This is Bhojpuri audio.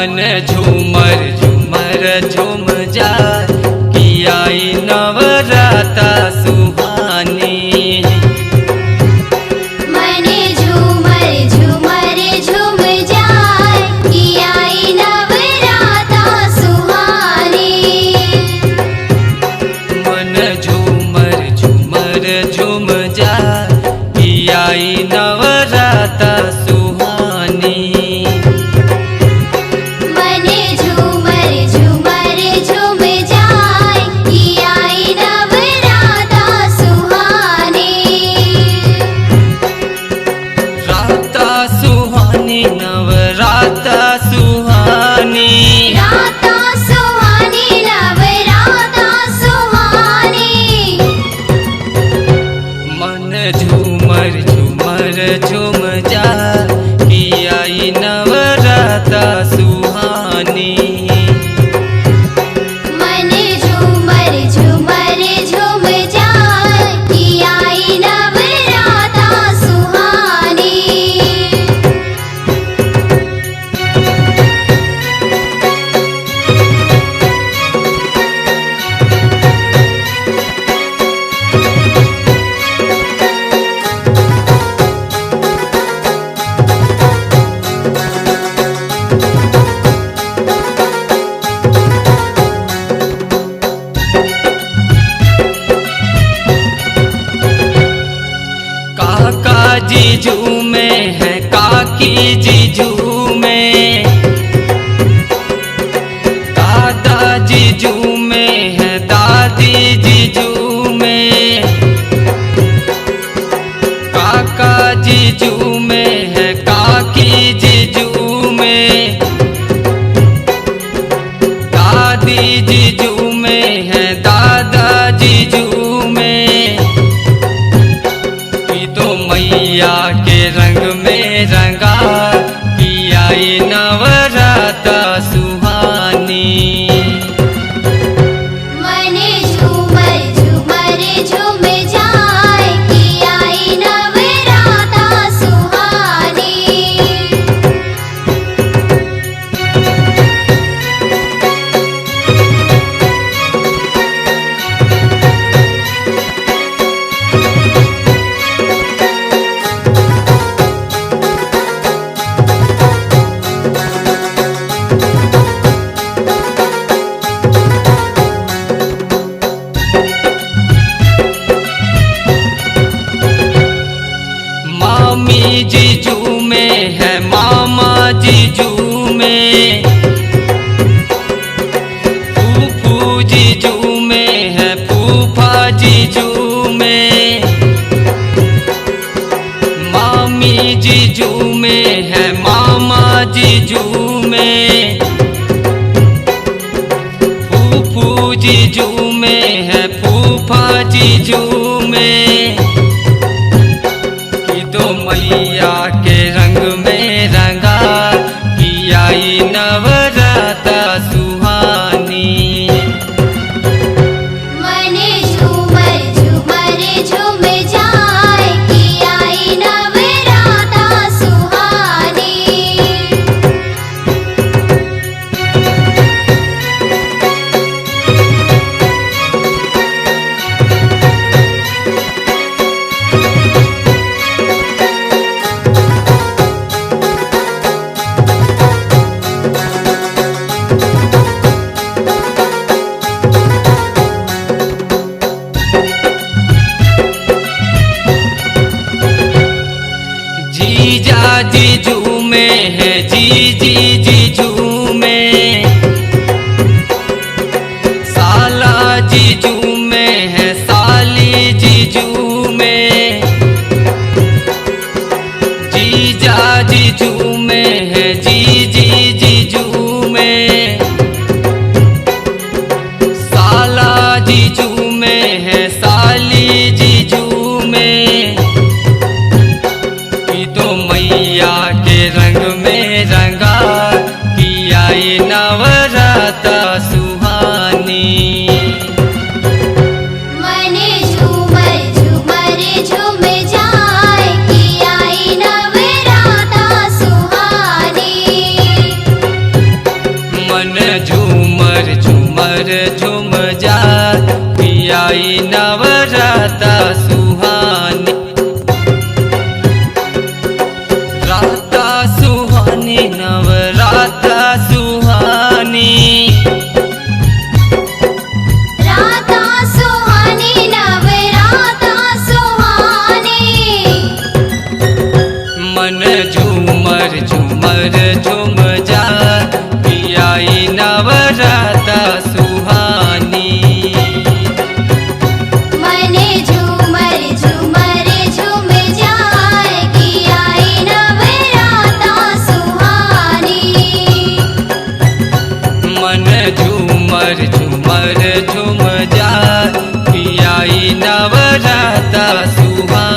मन झूमर झूमर झूम जाए कि आई नवराता सुहानी। मन झूमर झूमर झूम जाए कि आई नवराता सुहानी। मन झूमर झूमर झूम जाए कि आई नवराता सुहानी। मन झूमर झूमर झूम जाए कि आई नवराता सुहानी। राता सुहानी नवराता सुहानी। राता सुहानी नवराता सुहानी। मन झूमर झूमर झूम जा कि आई नवराता सुहानी। मन झूमर झूमर झूम जाए कि आई नवराता सुहानी। काका जीजू में है काकी जीजू में। दादा जीजू में है दादी जीजू में। काका जीजू में है काकी जीजू में। दादी जीजू में है दादा जीजू में। कि तो मैया के रंग में रंगा कि आई नवराता सुहानी। मन झूमर झूमर झूम जाए कि आई नवराता सुहानी। मामी जीजू में है मामा जीजू में। फूफू जीजू में है फूफा जीजू में। मामी जीजू में है मामा जीजू में। फूफू जीजू में है फूफा जीजू में। कि तो मैया के रंग में रंगा कि आई नवराता सुहानी। मन झूमर झूमर झूम जाए कि आई नवराता सुहानी। जीजा जीजू में है जीजी जीजू में। साला जीजू में है साली जीजू में। जीजा जीजू में है जीजी जीजू में। साला जीजू में है साली जीजू में। कि तो मैया के रंग में रंगा कि आई नवराता सुहानी। मन झूमर झूमर झूम जाए कि आई नवराता सुहानी। झूमर झूम जा पियाई नवराता सुहानी। मने झूमर झूमर झूम जाए कि आई नवराता सुहानी। मन झूमर झूमर झूम जा पियाई नवराता सुहानी।